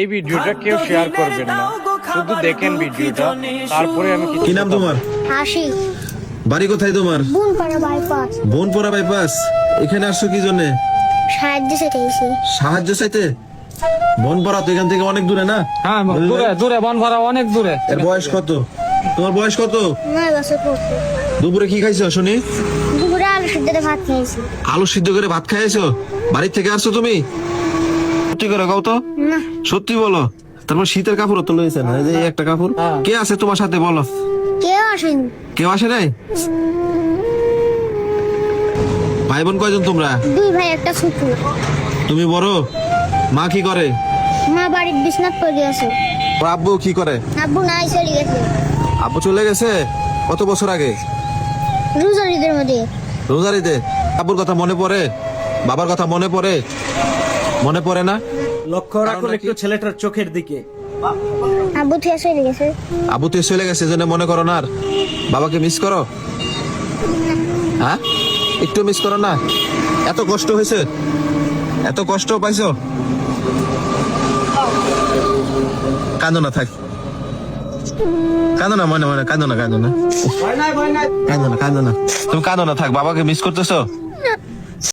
এই ভিডিওটা কেউ শেয়ার করবেন না, শুধু দেখেন ভিডিওটা, তারপরে আমি কি নাম তোমার? হাসি বাড়ি কোথায় তোমার? বুনপাড়া বাইপাস। বোনপড়া বাইপাস। এখানে আসছো কি জন্য? সাহায্য চাইছি। সাহায্য চাইতে? বনপড়া তো এখান থেকে অনেক দূরে না? হ্যাঁ দূরে দূরে বনভরা অনেক দূরে। এর বয়স কত? তোমার বয়স কত? 9 বছর পড়ছে। দুপুরে কি খাইছো শুনি? দুপুরে আলু সিদ্ধ দিয়ে ভাত খেয়েছি। আলু সিদ্ধ করে ভাত খাইছো? বাড়ির থেকে আসছো তুমি? সত্যি করে কও তো। না, সত্যি বলো। তারপর শীতের কাপড় তো লইছে না, এই যে এই একটা কাপড়। কে আছে তোমার সাথে বলো? কেউ আসেনি। কেউ আসে নাই? ভাই বোন কয়জন তোমরা? 2 ভাই একটা ছোট। তুমি বড়? মা কি করে? মা বাড়ির বিছনাত পড়ে আছে। ওর আব্বু কি করে? আব্বু নাই, চলে গেছে আব্বু চলে গেছে কত বছর আগে? রোজার ঈদের মধ্যে। রোজারিতে আব্বুর কথা মনে পড়ে? বাবার কথা মনে পড়ে? মনে পড়ে না? লক্ষ্য রাখুন একটু ছেলেটার চোখের দিকে। আব্বু থেকে চলে গেছে। আব্বু তো চলে গেছে, জন্য মনে করো না আর? বাবাকে মিস করো? হ্যাঁ, একটু মিস করো না? এত কষ্ট হয়েছে, এত কষ্ট পাইছো? কাঁদো না, থাক, কাঁদো না, মনে মনে কাঁদো না, কাঁদো না, কাঁদো না, কাঁদো না। তুমি কাঁদো না, থাক। বাবাকে মিস করতেছো? না,